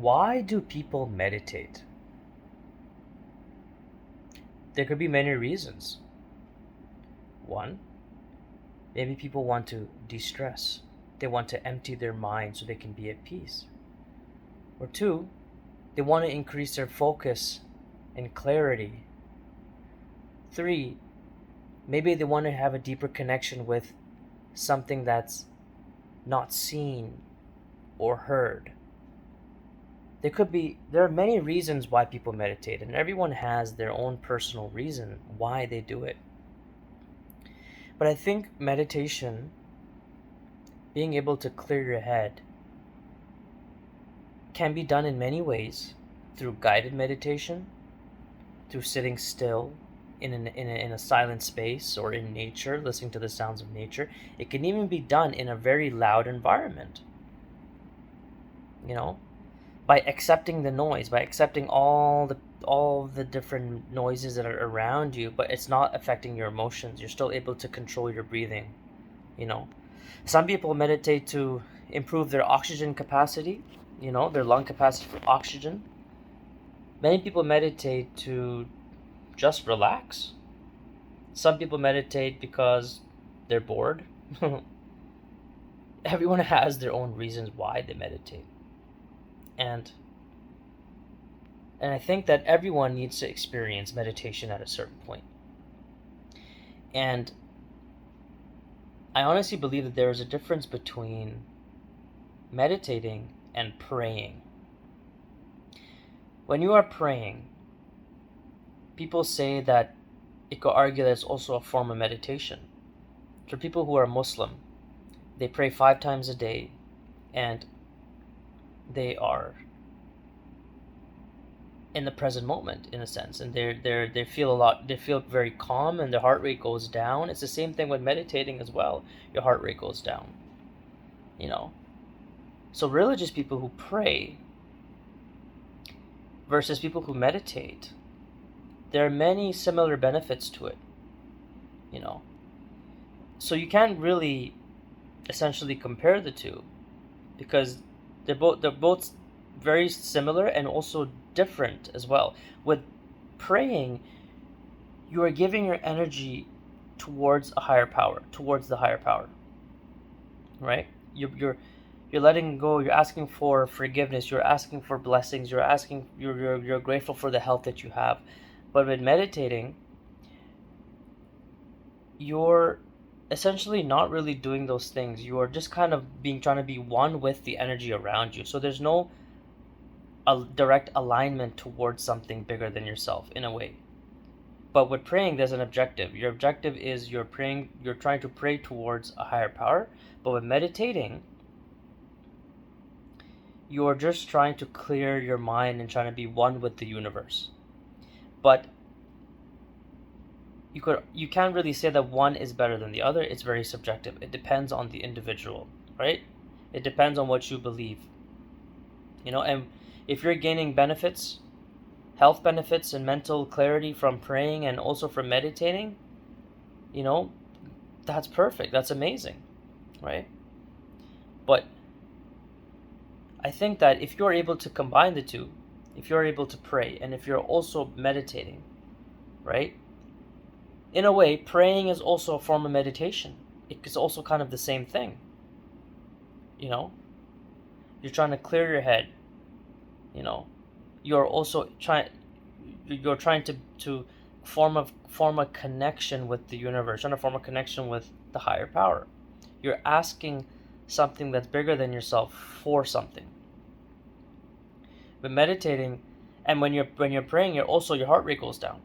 Why do people meditate? There could be many reasons. One, maybe people want to de-stress. They want to empty their mind so they can be at peace. Or two, they want to increase their focus and clarity. Three, maybe they want to have a deeper connection with something that's not seen or heard. There are many reasons why people meditate, and everyone has their own personal reason why they do it. But I think meditation, being able to clear your head, can be done in many ways through guided meditation, through sitting still in a silent space or in nature, listening to the sounds of nature. It can even be done in a very loud environment. You know, by accepting the noise, by accepting all the different noises that are around you, but it's not affecting your emotions. You're still able to control your breathing. You know, some people meditate to improve their oxygen capacity, their lung capacity for oxygen. Many people meditate to just relax. Some people meditate because they're bored. Everyone has their own reasons why they meditate. And I think that everyone needs to experience meditation at a certain point. And I honestly believe that there is a difference between meditating and praying. When you are praying, people say that it could argue that it's also a form of meditation. For people who are Muslim, they pray 5 times a day, and they are in the present moment, in a sense, and they feel very calm, and their heart rate goes down. It's the same thing with meditating as well. Your heart rate goes down. So religious people who pray versus people who meditate, there are many similar benefits to it. So you can't really essentially compare the two, because they're both very similar and also different as well. With praying, you are giving your energy towards a higher power, towards the higher power, right? You're letting go. You're asking for forgiveness. You're asking for blessings. You're grateful for the health that you have. But with meditating, you're essentially not really doing those things. You are just kind of trying to be one with the energy around you. So there's no a direct alignment towards something bigger than yourself, in a way. But with praying, there's an objective. Your objective is you're trying to pray towards a higher power. But with meditating, you're just trying to clear your mind and trying to be one with the universe. But you can't really say that one is better than the other. It's very subjective. It depends on the individual, right? It depends on what you believe. And if you're gaining benefits, health benefits and mental clarity from praying and also from meditating, that's perfect. That's amazing, right? But I think that if you're able to combine the two, if you're able to pray and if you're also meditating, right? In a way, praying is also a form of meditation. It's also kind of the same thing. You're trying to clear your head. You're also trying to form a connection with the universe, trying to form a connection with the higher power. You're asking something that's bigger than yourself for something. But meditating, and when you're praying, your heart rate goes down.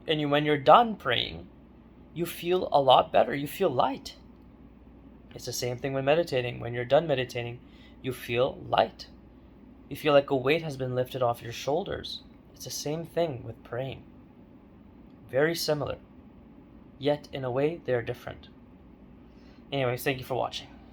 And when you're done praying, you feel a lot better. You feel light. It's the same thing with meditating. When you're done meditating, you feel light. You feel like a weight has been lifted off your shoulders. It's the same thing with praying. Very similar. Yet, in a way, they're different. Anyways, thank you for watching.